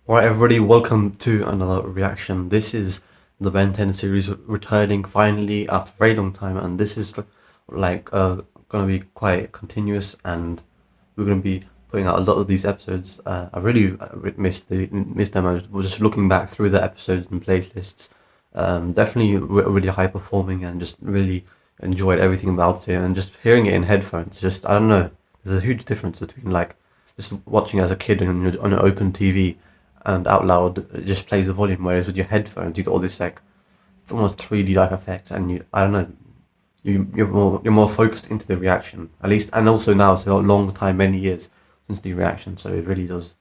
Alright everybody, welcome to another reaction. This is the Ben 10 series returning finally after a very long time, and this is gonna be quite continuous, and we're gonna be putting out a lot of these episodes. I really missed them. I was just looking back through the episodes and playlists. Definitely really high performing, and just really enjoyed everything about it, and just hearing it in headphones, just I don't know, there's a huge difference between like just watching as a kid on an open TV and out loud it just plays the volume, whereas with your headphones you get all this like it's almost 3D like effects, and I don't know, you're more focused into the reaction at least. And also now it's a long time, many years since the reaction, so it really does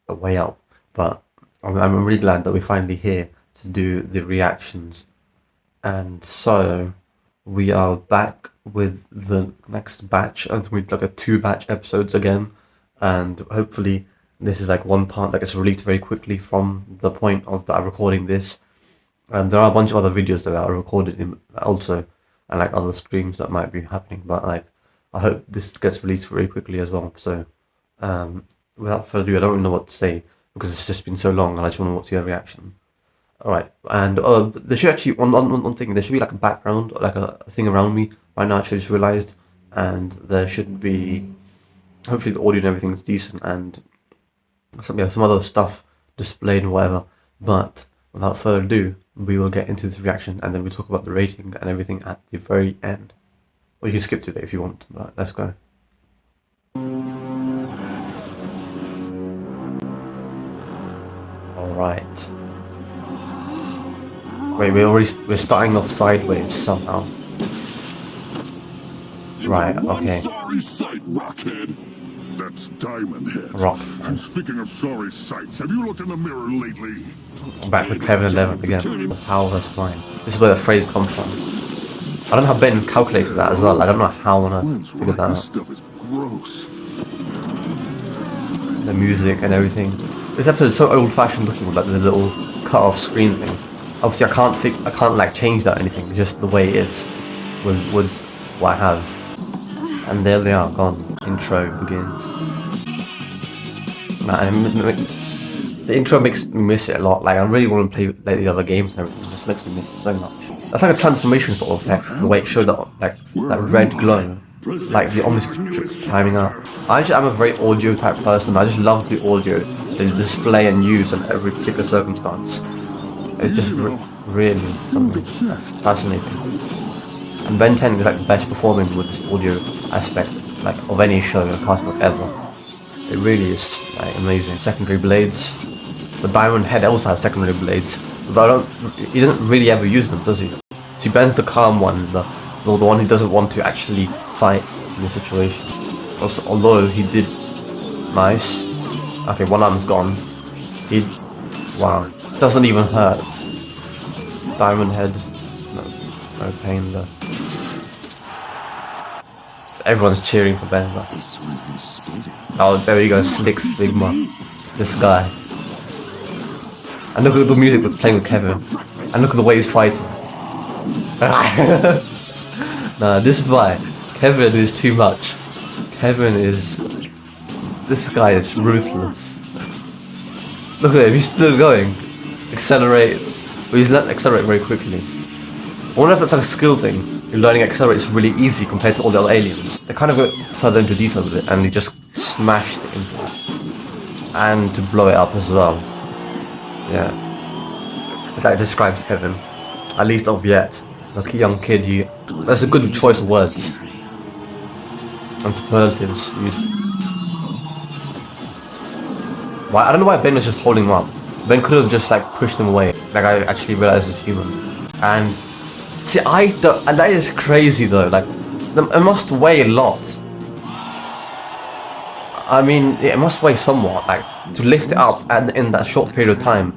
a way up. But I'm really glad that we're finally here to do the reactions, and so we are back with the next batch, and we like a 2-batch episodes again, and hopefully this is like one part that gets released very quickly from the point of that I'm recording this. And there are a bunch of other videos that are recorded in also, and like other streams that might be happening, but like I hope this gets released very quickly as well. So without further ado, I don't really know what to say because it's just been so long and I just want to see the reaction. Alright, and there should actually, one thing, there should be like a background, like a thing around me right now. I just realised, and there should be, hopefully the audio and everything is decent, and some other stuff displayed and whatever. But without further ado, we will get into this reaction, and then we talk about the rating and everything at the very end. Or you can skip to it if you want, but let's go. Alright. Wait, we're starting off sideways somehow. Right, okay. Sorry sight, Rockhead. That's Diamond Head. Rock. And speaking of sorry sights, have you looked in the mirror lately? I'm back with Kevin 11 again. The power versus mine. This is where the phrase comes from. I don't know how Ben calculated that as well. I don't know how I want to figure that out. This stuff is gross. The music and everything. This episode is so old-fashioned looking with like the little cut-off screen thing. Obviously, I can't like change that or anything. Just the way it is with what I have. And there they are, gone. Intro begins. The intro makes me miss it a lot. Like I really want to play like the other games and everything. It just makes me miss it so much. That's like a transformation sort of effect. The way it showed that that red glow, like the omniscript climbing up. I'm a very audio type person. I just love the audio, the display and use in every particular circumstance. It's just really something that's fascinating. And Ben 10 is like the best performing with this audio aspect, like of any show or cast ever. It really is like amazing. Secondary blades. The Diamond Head also has secondary blades, but he doesn't really ever use them, does he? So Ben's the calm one, the one who doesn't want to actually fight in the situation. Also, although he did nice. Okay, one arm's gone. Wow, doesn't even hurt. Diamond Head's no pain though. Everyone's cheering for Ben. Oh, there we go, Slick Stigma. This guy. And look at the music that's playing with Kevin. And look at the way he's fighting. Nah, this is why. Kevin is too much. This guy is ruthless. Look at him, he's still going. Accelerate. But he's learned to accelerate very quickly. I wonder if that's like a skill thing. You're learning accelerate is really easy compared to all the other aliens. They kind of go further into detail with it, and they just smashed it into it. And to blow it up as well. Yeah. That describes Kevin. At least of yet. Like a young kid, that's a good choice of words. And superlatives used. Why? I don't know why Ben was just holding him up. Ben could have just like pushed him away. Like I actually realized he's human. And see, and that is crazy though. Like, it must weigh a lot. I mean, it must weigh somewhat. Like to lift it up and in that short period of time,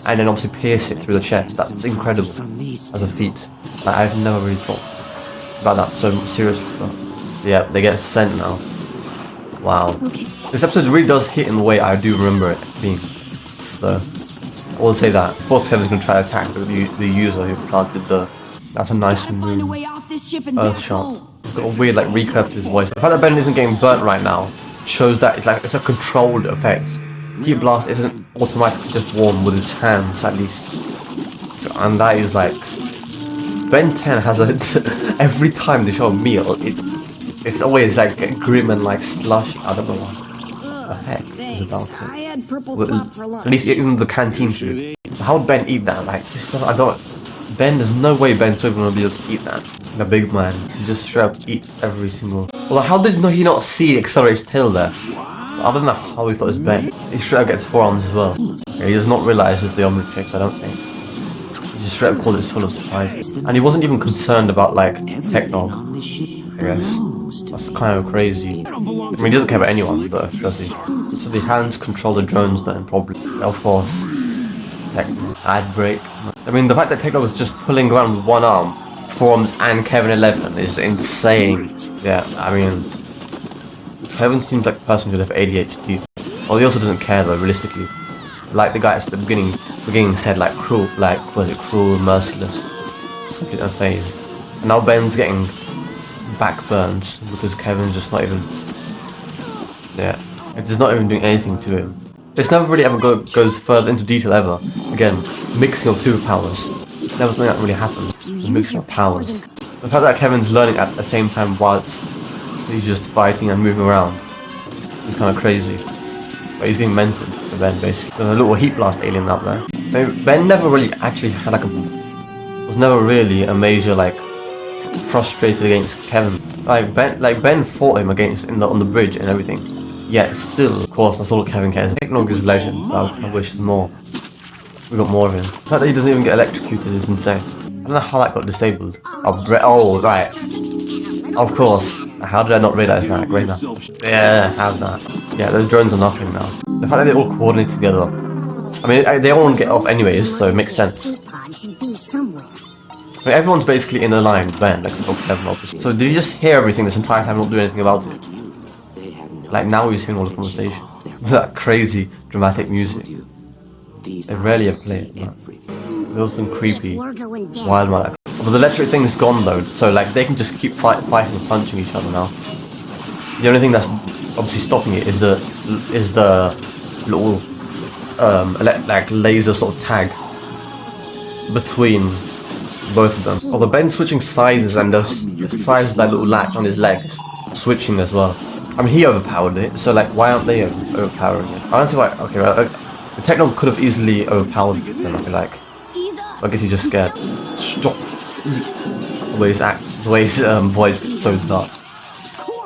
and then obviously pierce it through the chest. That's incredible as a feat. Like, I've never really thought about that so seriously. But yeah, they get sent now. Wow. Okay. This episode really does hit in the way I do remember it being. Though I will say that. Of course, Kevin's gonna try to attack the user who planted the. That's a nice Earth shot. It's got a weird like recurve to his voice. The fact that Ben isn't getting burnt right now shows that it's a controlled effect. Heat blast isn't automatically just warm with his hands at least. So, and that is like Ben 10 has a every time they show a meal, it's always like grim and like slushy. I don't know what the heck is about it. I had purple Well, slop for lunch. at least even the canteen food. How would Ben eat that? Like this stuff, I don't. Ben, there's no way Ben's even gonna be able to eat that. The big man, he just straight up eats every single. Well, how did he not see Accelerate's tail there? So I don't know how he thought it was Ben. He straight up gets forearms as well. Yeah, he does not realize it's the Omnitrix, I don't think. He just straight up called it full of surprise. And he wasn't even concerned about like Techno, I guess. That's kind of crazy. I mean, he doesn't care about anyone though, does he? So the hands control the drones then, probably. Of course. Techno. Ad break. I mean, the fact that Techno was just pulling around with one arm, forearms and Kevin 11 is insane. Yeah, I mean, Kevin seems like a person who have ADHD. Well, he also doesn't care though, realistically. Like the guy at the beginning said, like cruel, like was it cruel, merciless, just completely unfazed. And now Ben's getting back burns because Kevin's just not even. Yeah, it's just not even doing anything to him. This never really ever goes further into detail ever. Again, mixing of superpowers. Never something that really happens. The mixing of powers. The fact that Kevin's learning at the same time whilst he's just fighting and moving around is kind of crazy. But he's being mentored for Ben basically. There's a little heat blast alien out there. Ben never really actually had like was never really a major like frustrated against Kevin. Like Ben fought him against on the bridge and everything. Yet still, of course, that's all Kevin cares. Eggnog is a legend, but I wish there's more. We got more of him. The fact that he doesn't even get electrocuted is insane. I don't know how that got disabled. Oh, right. Of course. How did I not realize that? Great now. Yeah, have that. Yeah, those drones are nothing now. The fact that they all coordinate together. I mean, they all want to get off anyways, so it makes sense. I mean, everyone's basically in a line with Ben, except for Kevin, obviously. So did he just hear everything this entire time and not do anything about it? Like now he's hearing all the conversation. That crazy dramatic music. They rarely ever play it. No. There's some creepy wild man. But the electric thing is gone though, so like they can just keep fighting and punching each other now. The only thing that's obviously stopping it is the little like laser sort of tag between both of them. Although Ben's switching sizes and the size of that little latch on his legs switching as well. I mean, he overpowered it, so like, why aren't they overpowering it? I don't see why. Okay, well, the Techno could have easily overpowered them. I feel like. I guess he's just scared. Stop. The way his voice gets so dark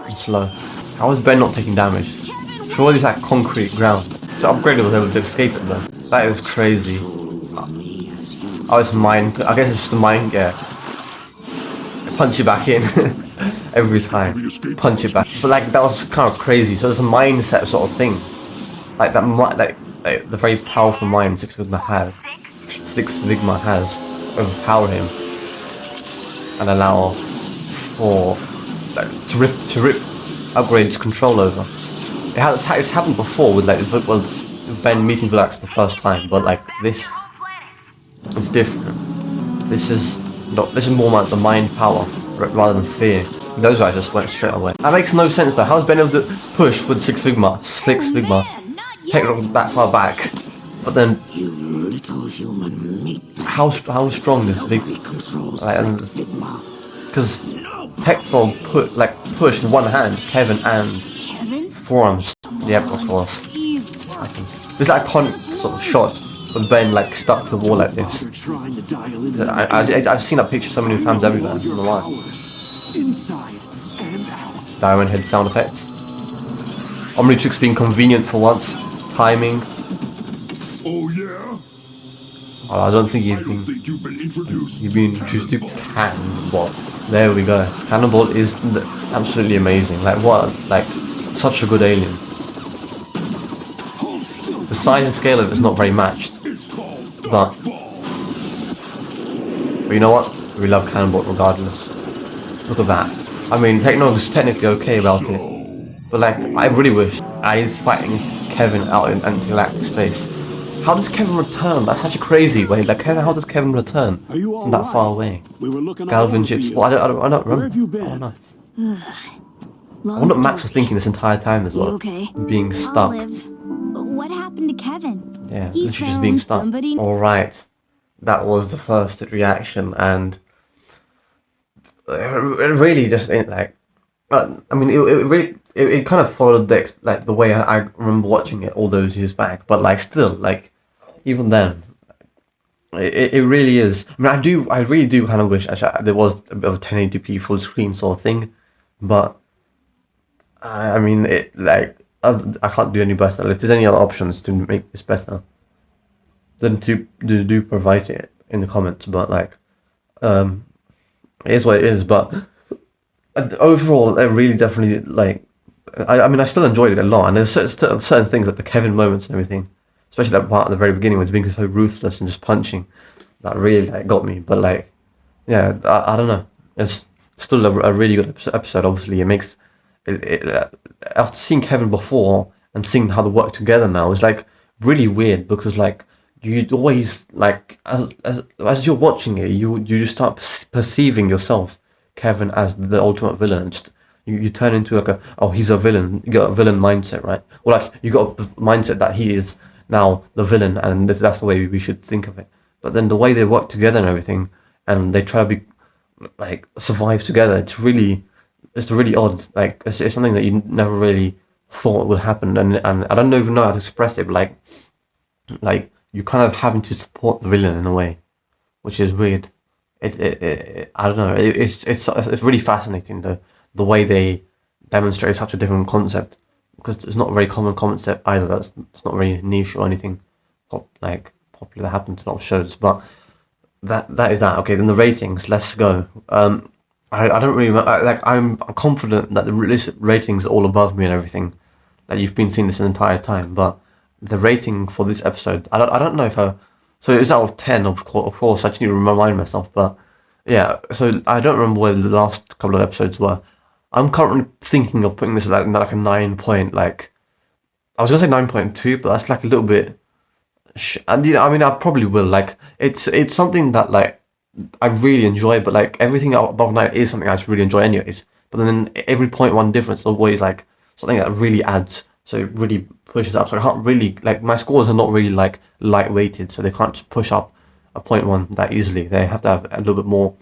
and slow. How is Ben not taking damage? Surely it's like concrete ground. So Upgrader was able to escape it though. That is crazy. Oh, it's mine. I guess it's just a mine. Yeah. Punch you back in. Every time, punch it back. But like that was kind of crazy. So it's a mindset sort of thing, like that. Like the very powerful mind Six Sigma has overpower him and allow for like to rip Upgrade's control over. It's happened before with like Ben meeting Villax the first time, but like this, it's different. This is more like the mind power rather than fear. Those guys just went straight away. That makes no sense though. How is Ben able to push with Six Sigma, Techno that far back, but then how strong is Big? Because Techno pushed one hand, Kevin and forearms. Yep, of course. This iconic sort of shot with Ben like stuck to the wall like this. I've seen that picture so many times everywhere. I don't know why. Inside and out. Diamond head sound effects. Omnitrix being convenient for once. Timing. Oh yeah? Oh, I don't think I don't think you've been introduced. you've been introduced to Cannonball. There we go. Cannonball is absolutely amazing. Like what? Like such a good alien. The size and scale of it is not very matched. But you know what? We love Cannonball regardless. Look at that. I mean, Techno's technically okay about it, but like, I really wish he's fighting Kevin out in intergalactic space. How does Kevin return? That's such a crazy way. Like, how does Kevin return from that far away? We were looking Galvin chips. Well, I don't remember. Where have you been? Oh, nice. I wonder what Max was thinking this entire time as well. Okay. Being stuck. What happened to Kevin? Yeah, He literally just being found stuck. somebody. Alright, that was the first reaction, and it really just ain't like. I mean, it really it kind of followed the way I remember watching it all those years back, but like still like even then it really is. I mean, I really do kind of wish actually there was a bit of a 1080p full screen sort of thing, but I mean it like I can't do any better. If there's any other options to make this better, then do provide it in the comments. But like it is what it is. But overall, I really definitely like. I mean, I still enjoyed it a lot, and there's certain things like the Kevin moments and everything, especially that part at the very beginning when he's being so ruthless and just punching, that really like got me. But like, yeah, I don't know. It's still a really good episode. Obviously, it makes after seeing Kevin before and seeing how they work together now, it's like really weird because like you always like as you're watching it, you just start perceiving yourself, Kevin, as the ultimate villain. And just you turn into like he's a villain. You got a villain mindset, right? Or like you got a mindset that he is now the villain, and that's the way we should think of it. But then the way they work together and everything, and they try to be like survive together, it's really odd. Like it's something that you never really thought would happen, and I don't even know how to express it. But like you kind of having to support the villain in a way, which is weird. I don't know. It's really fascinating the way they demonstrate such a different concept, because it's not a very common concept either. It's not very niche or anything popular that happens in a lot of shows. But that is that. Okay, then the ratings. Let's go. I don't really like. I'm confident that the ratings are all above me and everything. That you've been seeing this the entire time, but the rating for this episode, I don't know if so it's out of 10, of course. I just need to remind myself, but yeah. So I don't remember where the last couple of episodes were. I'm currently thinking of putting this at like a 9 point. Like I was gonna say 9.2, but that's like a little bit. And I mean, I probably will. Like it's something that like I really enjoy, but like everything above 9 is something I just really enjoy anyways. But then every 0.1 difference is always like something that really adds, so it really pushes up. So I can't really like my scores are not really like lightweighted, so they can't just push up a 0.1 that easily. They have to have a little bit more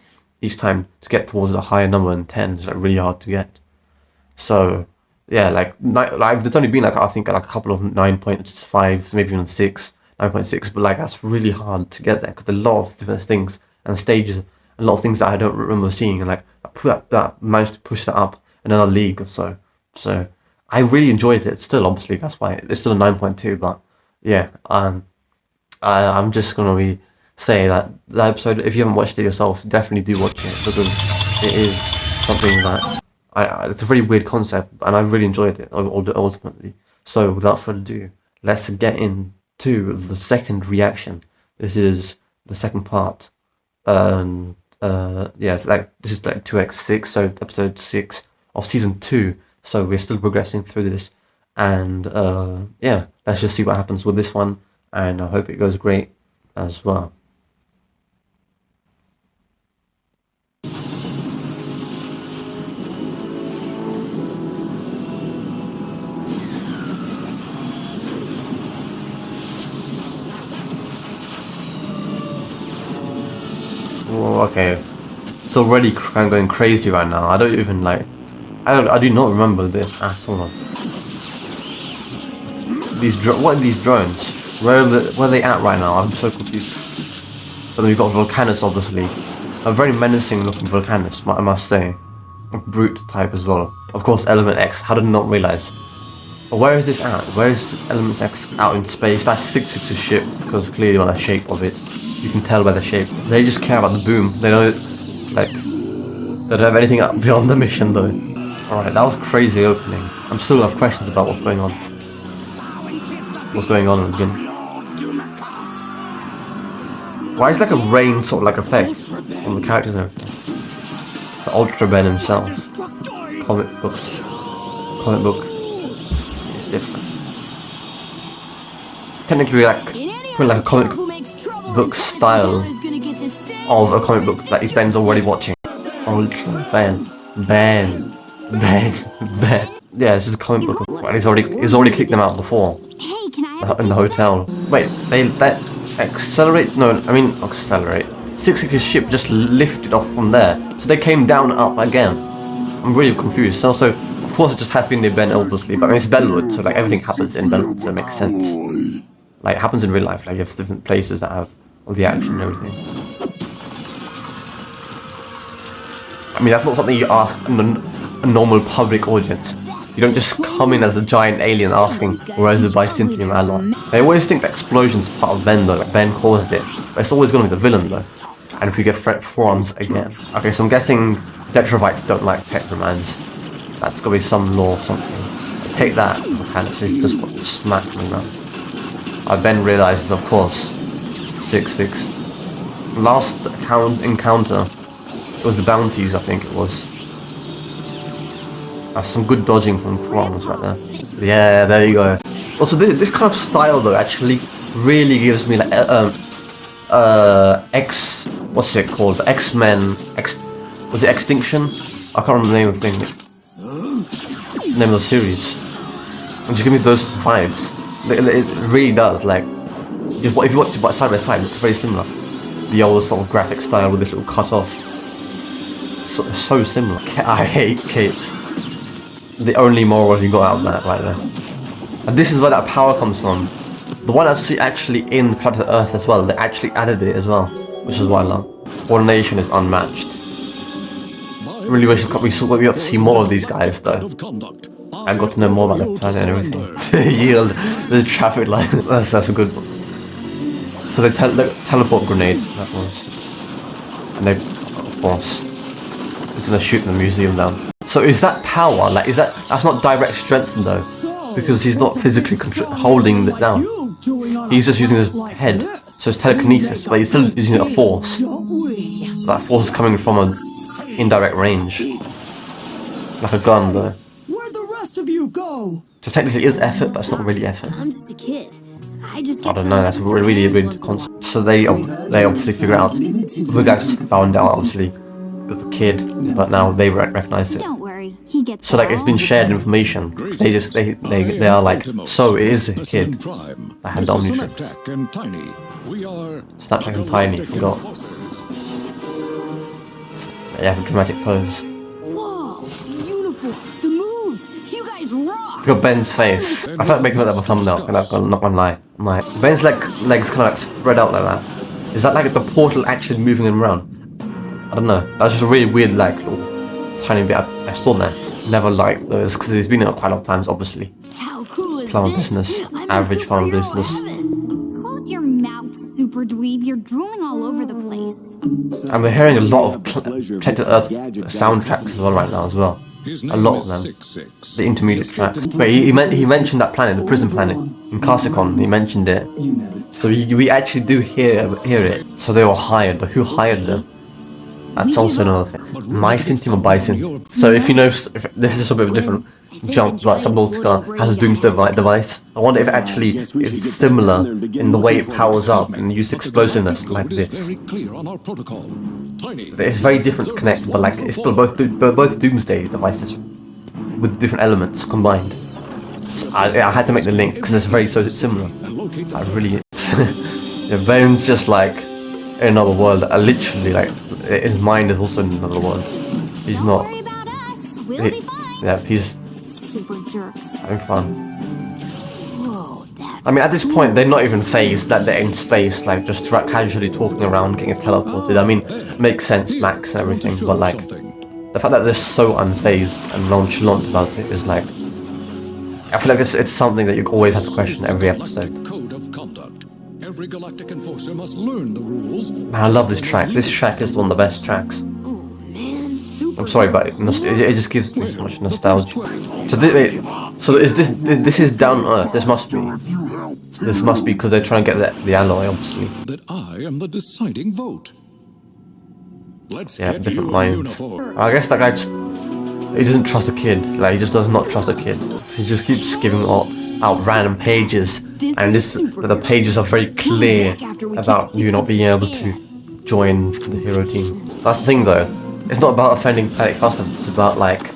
each time to get towards a higher number, and 10 is like really hard to get. So yeah, like there's only been like I think like a couple of 9.5, maybe even 6, 9.6, but like that's really hard to get there because a lot of different things and stages, a lot of things that I don't remember seeing, and like that managed to push that up another league or so. So I really enjoyed it. Still, obviously, that's why it's still a 9.2. But yeah, I'm just gonna say that the episode, if you haven't watched it yourself, definitely do watch it because it is something that it's a very weird concept, and I really enjoyed it ultimately. So without further ado, let's get into the second reaction. This is the second part. Yeah, like this is like 2x6, so episode 6 of season 2. So we're still progressing through this, and yeah, let's just see what happens with this one, and I hope it goes great as well. Oh, okay, it's already kind of going crazy right now. I don't even like. I do not remember this at all. What are these drones? Where are they at right now? I'm so confused. But then we've got Volcanus, obviously. A very menacing looking Volcanus, I must say. A brute type as well. Of course, Element X. How did I not realize? But where is this at? Where is Element X out in space? That's 666's ship, because clearly by the shape of it. You can tell by the shape. They just care about the boom. They don't, like, they don't have anything beyond the mission though. Alright, that was a crazy opening. I'm still have questions about what's going on. What's going on again? Why is like a rain sort of like effect on the characters and everything? The Ultra Ben himself. Comic book is different. Technically like putting like a comic book style of a comic book that Ben's already watching. Ultra Ben. Yeah, this is a comic book, and he's already kicked them out before. Hey, can in the hotel. Wait, that accelerate? No, I mean accelerate. 666's ship just lifted off from there, so they came down and up again. I'm really confused. Also, of course, it just has been the event, obviously, but I mean, it's Bellwood, so like everything happens in Bellwood, so it makes sense. Like it happens in real life. Like you have different places that have all the action and everything. I mean, that's not something you ask a normal public audience. You don't just come in as a giant alien asking, where is the Byzantium ally? They always think the explosion's part of Ben though, like Ben caused it. But it's always going to be the villain though. And if we get Forums again. Okay, so I'm guessing Detrovites don't like Technomans. That's going to be some law or something. Take that, mechanics, he's just got smacked me now. Ben realizes, of course, 6-6. Last encounter, it was the bounties, I think it was. That's some good dodging from Forums right there. Yeah, there you go. Also, this kind of style though actually really gives me like what's it called? X-Men. Was it Extinction? I can't remember the name of the thing. Name of the series. And just give me those vibes. It really does. Like, if you watch it side by side, it's very similar. The old sort of graphic style with this little cut off. So similar. I hate capes. The only moral you got out of that right there. And this is where that power comes from. The one that's actually in the planet Earth as well. They actually added it as well, which is what I love. Coordination is unmatched. I really wish we got to see more of these guys though. I got to know more about the planet and everything. Yield the traffic light. That's a good one. So they teleport grenade. That was, and they, of course, it's gonna shoot the museum down. So is that power? Like, that's not direct strength though, because he's not physically holding it down. He's just using his head, so it's telekinesis, but he's still using a force. That force is coming from an indirect range, like a gun though. Where'd the rest of you go? So technically it is effort, but it's not really effort. I'm just a kid. I don't know, that's a really weird concept. So they obviously figure out, the guys found out obviously with the kid, but now they recognize it. Don't worry, he gets. So like it's been shared information. They are like, so it is a kid that had the Omnitrix. Snapchat and Tiny, forgot. They have a dramatic pose. Whoa, the uniforms, the moves, you guys rock! Look at Ben's face. I felt like making that a thumbnail, and I'm not gonna lie. I'm like, Ben's legs kind of like spread out like that. Is that like the portal actually moving him around? I don't know. That was just a really weird, like, little tiny bit I saw there. Never liked those, because he's been in it quite a lot of times, obviously. How cool is Farmer this? business. I'm in Average farmer superhero business. heaven. Close your mouth, super dweeb. You're drooling all over the place. And we're hearing a lot of Planet Earth soundtracks as well right now as well. A lot of them. The intermediate tracks. But he mentioned that planet, the prison planet, in Carsicon. He mentioned it. So we actually do hear it. So they were hired, but who hired them? That's also another thing. Mycentium or Byzantium. So if you know, if this is a bit of a different jump, like Subnautica has a doomsday device. I wonder if it actually is similar in the way it powers up and uses explosiveness like this. It's very different to connect, but like it's still both doomsday devices with different elements combined. So I had to make the link because it's very so similar. I really, yeah, Bane's just like in another world. Literally, like his mind is also in another world. He's Don't not. worry about us. We'll be fine. Yeah, he's Super jerks. having fun. Whoa, that's. I mean, at this point, they're not even phased that they're in space, like just casually talking around, getting teleported. I mean, it makes sense, Max and everything, but like the fact that they're so unfazed and nonchalant about it is like, I feel like it's something that you always have to question every episode. Code of conduct. Every galactic enforcer must learn the rules. Man, I love this track. This track is one of the best tracks. Oh man, super. I'm sorry, but it just gives me so much nostalgia. So is this is down Earth? This must be because they're trying to get the alloy, obviously. That I am the deciding vote. Let's Yeah, get different you a minds. uniform. I guess that guy he doesn't trust a kid. Like he just does not trust a kid. He just keeps giving out random pages, and the pages are very clear about you not being able to join the hero team. That's the thing though. It's not about offending planet customers. It's about like,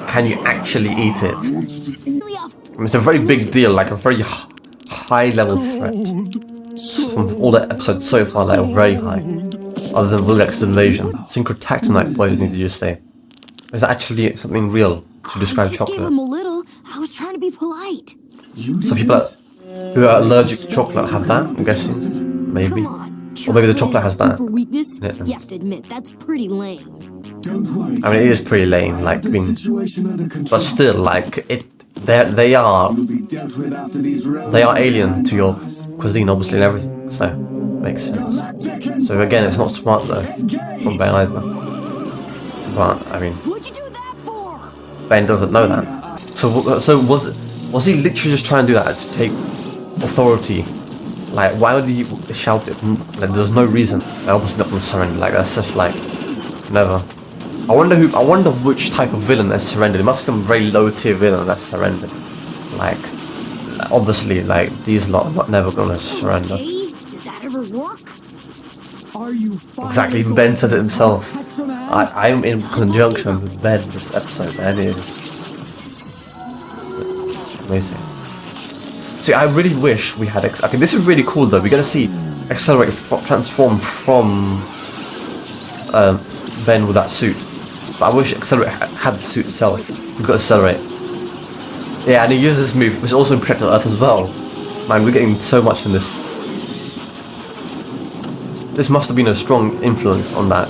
can you actually eat it? I mean, it's a very big deal, like a very high level threat from all the episodes so far, like very high. Other than Vulex's invasion. Synchrotactinite poisoning, did you say? Is that actually something real to describe I just gave chocolate? him a little. I was trying to be polite. So people who are allergic to chocolate have that, I'm guessing? Maybe. Come on. Or maybe the chocolate has that. Super weakness? Yeah. You have to admit, that's pretty lame. I mean, it is pretty lame, like, I mean, but still, like, they are alien to your cuisine, obviously, and everything, so, makes sense. So again, it's not smart, though, from Ben either. But, I mean, What'd you do that for? Ben doesn't know that. So was he literally just trying to do that, to take authority? Like, why would he shout it? Like, there's no reason. They're obviously not going to surrender, like, that's just, like, never. I wonder which type of villain has surrendered. It must be some very low tier villain that's surrendered. Like, obviously, like, these lot are not never gonna surrender. Okay, does that ever work? Are you Exactly, even Ben said it himself. I'm in conjunction with Ben this episode, and it is amazing. See, I really wish we had okay, this is really cool though. We're gonna see Accelerate transform from Ben with that suit. But I wish Accelerate had the suit itself. We've got Accelerate. Yeah, and he uses this move, which also protects Earth as well. Man, we're getting so much in this. This must have been a strong influence on that.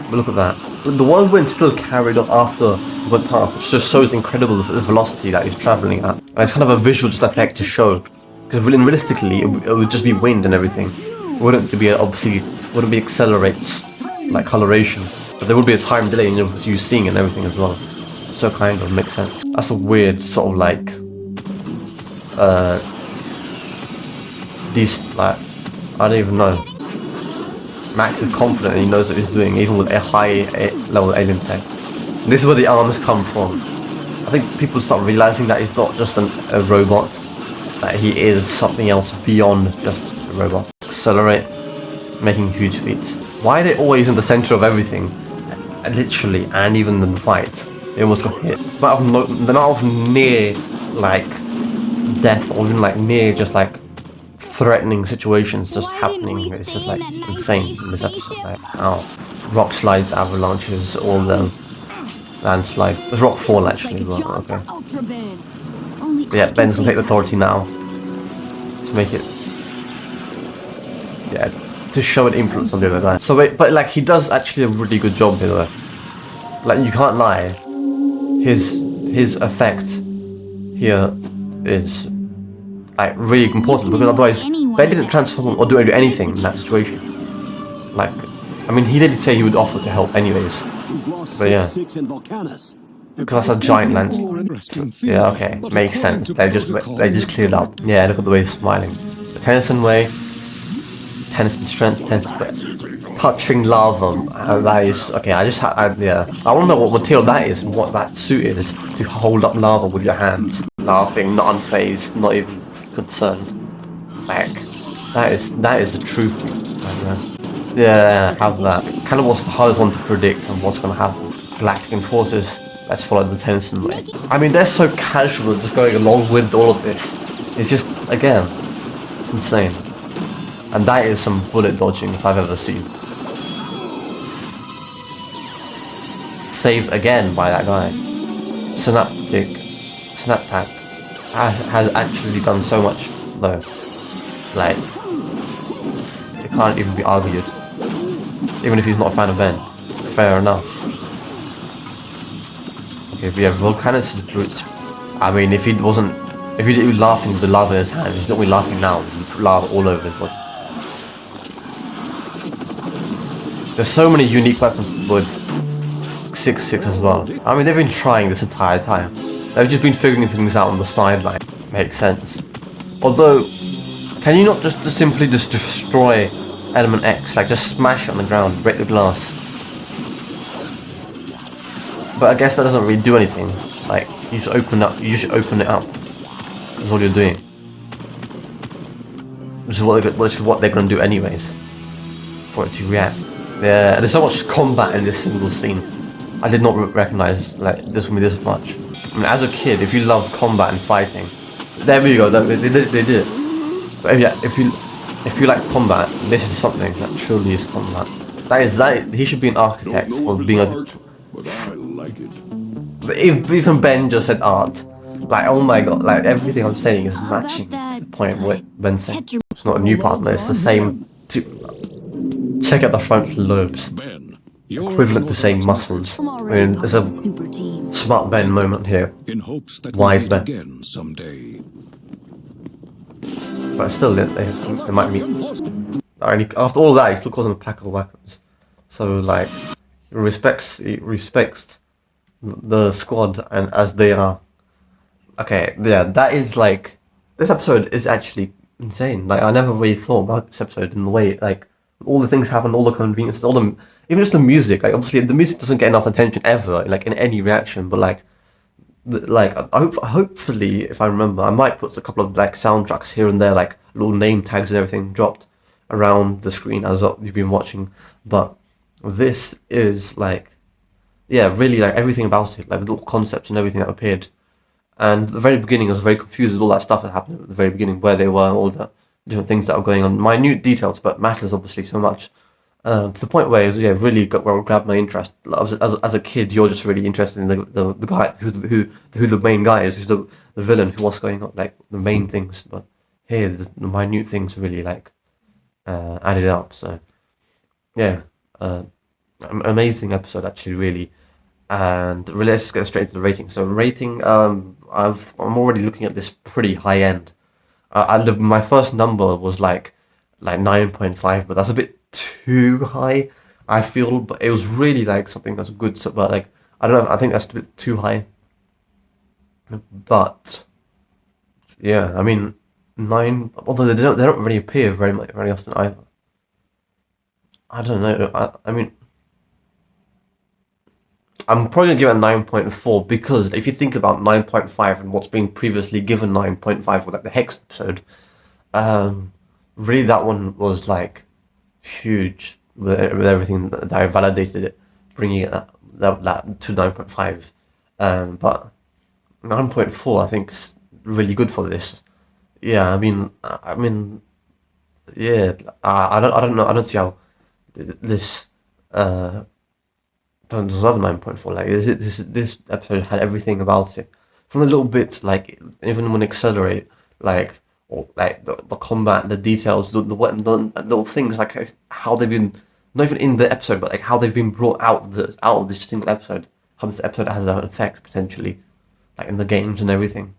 But look at that. The whirlwind still carried off after he went past, which just shows incredible the velocity that he's travelling at. And it's kind of a visual just effect to show. Because realistically, it would just be wind and everything. It wouldn't be obviously wouldn't be accelerates like coloration. But there would be a time delay in you seeing and everything as well. So kind of makes sense. That's a weird sort of like these like I don't even know. Max is confident and he knows what he's doing, even with a high level alien tech. And this is where the arms come from. I think people start realizing that he's not just a robot, that he is something else beyond just a robot. Accelerate, making huge feats. Why are they always in the center of everything? Literally, and even in the fights, they almost got hit. But they're not often near like death, or even like near just like threatening situations just happening. It's just like insane in this episode. Like how rock slides, avalanches, all the landslide. There's rock fall actually, but okay. But yeah, Ben's gonna take the authority now to make it. Yeah, to show an influence on the other guy. So wait, but like he does actually a really good job here though. Like you can't lie. His effect here is like really important because otherwise Ben didn't transform or do anything in that situation. Like, I mean, he did say he would offer to help anyways. But yeah, because that's a giant landslide. Yeah, okay, makes sense. They just cleared up. Yeah, look at the way he's smiling. The Tennyson way, Tennyson strength, Tennyson touching lava. That is okay. Yeah. I want to know what material that is and what that suit is to hold up lava with your hands, laughing, not unfazed, not even concerned. Like that is the truth. Yeah, have that. Kind of what's the hardest one to predict and what's going to happen. Galactic enforcers. Let's follow the Tennyson way. I mean, they're so casual, just going along with all of this. It's just again, it's insane. And that is some bullet dodging if I've ever seen. Saved again by that guy. Snaptac has actually done so much though. Like, it can't even be argued. Even if he's not a fan of Ben. Fair enough. Okay, but yeah, Volcanus is brutes. I mean, if he didn't laughing with the lava in his hand, he's not really laughing now with lava all over his body. There's so many unique weapons with 6-6 as well. I mean, they've been trying this entire time. They've just been figuring things out on the sideline. Makes sense. Although, can you not just simply destroy Element X? Like, just smash it on the ground, break the glass. But I guess that doesn't really do anything. Like, you just open it up. That's all you're doing. Which is what they're going to do anyways. For it to react. Yeah, there's so much combat in this single scene. I did not recognize like this with me this much. I mean, as a kid, if you love combat and fighting, There we go. They did it. But yeah, if you like combat, this is something that truly is combat. That. He should be an architect Don't know for if being it's as. art, but I like it. Even Ben just said art. Like, oh my god, like everything I'm saying is How about matching that? to the point what Ben said. Tetra. It's not a new partner. It's the same. Check out the frontal lobes, Ben, you're an equivalent to saying unorthodox muscles. I'm I already mean, part there's of a the super team. smart Ben moment here, in hopes that Wise we meet Ben. again someday. but still, they might meet. After all that, he still calls them a pack of weapons. So like, he respects the squad and as they are. Okay, yeah, that is like, this episode is actually insane. Like, I never really thought about this episode in the way, like, all the things happen, all the conveniences, all the, even just the music. Like, obviously, the music doesn't get enough attention ever, like, in any reaction, but like, hopefully, if I remember, I might put a couple of like soundtracks here and there, like little name tags and everything dropped around the screen as you've been watching. But this is like, yeah, really like everything about it, like the little concepts and everything that appeared. And the very beginning, I was very confused with all that stuff that happened at the very beginning, where they were, all the different things that were going on, minute details, but matters obviously so much. To the point where it was, yeah, really grabbed my interest. As a kid, you're just really interested in the guy who the main guy is, who's the villain, who what's going on, like the main things. But here, the minute things really like added up. So yeah, amazing episode actually, really. And really, let's just get straight into the rating. So rating, I'm already looking at this pretty high end. My first number was like 9.5, but that's a bit too high, I feel. But it was really like something that's good. So, but like, I don't know. I think that's a bit too high. But yeah, I mean, nine. Although they don't really appear very often either. I don't know. I mean, I'm probably gonna give it a 9.4 because if you think about 9.5 and what's been previously given 9.5 with like the Hex episode, um, really that one was like huge with everything that I validated it, bringing it that to 9.5. But 9.4 I think is really good for this. Yeah, I mean, yeah, I don't know. I don't see how this doesn't deserve 9.4. Like this episode had everything about it, from the little bits like even when accelerate, like or like the combat, the details, the little things like how they've been, not even in the episode, but like how they've been brought out of this single episode. How this episode has an effect potentially, like in the games and everything,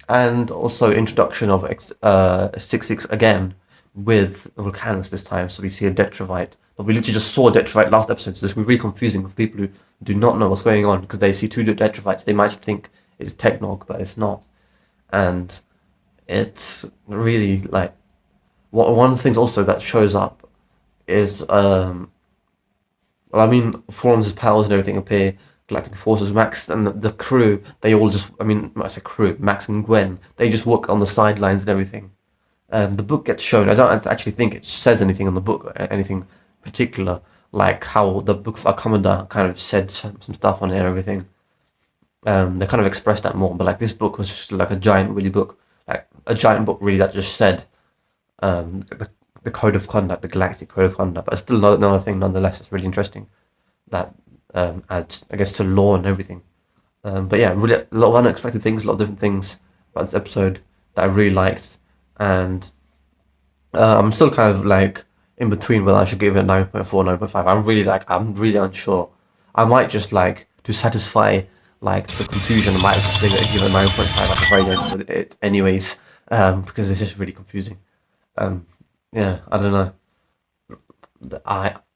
and also introduction of 6-6 again with volcanoes this time. So we see a Detrovite, but we literally just saw a Detrovite last episode. So this can be really confusing for people who do not know what's going on because they see two Detrovites. They might think it's Technog, but it's not. And it's really like one of the things also that shows up is well, I mean, Forms' powers and everything appear. Galactic Forces, Max and the crew, they all just, I mean, I say crew, Max and Gwen, they just work on the sidelines and everything. The book gets shown. I don't actually think it says anything in the book, anything particular, like how the book of Akamada kind of said some stuff on it and everything. They kind of expressed that more, but like this book was just like a giant, really book, like a giant book, really, that just said the code of conduct, the galactic code of conduct. But it's still another thing, nonetheless. It's really interesting that adds, I guess, to lore and everything. But yeah, really a lot of unexpected things, a lot of different things about this episode that I really liked, and I'm still kind of like in between whether I should give it 9.4, 9.5. I'm really unsure. I might just like to satisfy like the confusion. I might just give it 9.5 at the very end with it, anyways, because it's just really confusing. Um, yeah, I don't know.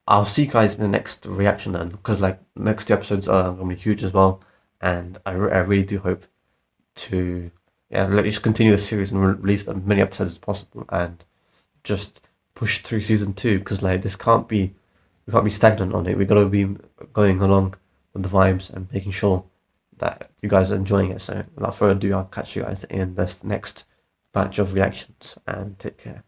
I'll see you guys in the next reaction then, because like next two episodes are gonna be huge as well, and I really do hope to, yeah, let just continue the series and release as many episodes as possible, and just push through season 2, because like we can't be stagnant on it. We gotta be going along with the vibes and making sure that you guys are enjoying it. So without further ado, I'll catch you guys in this next batch of reactions, and take care.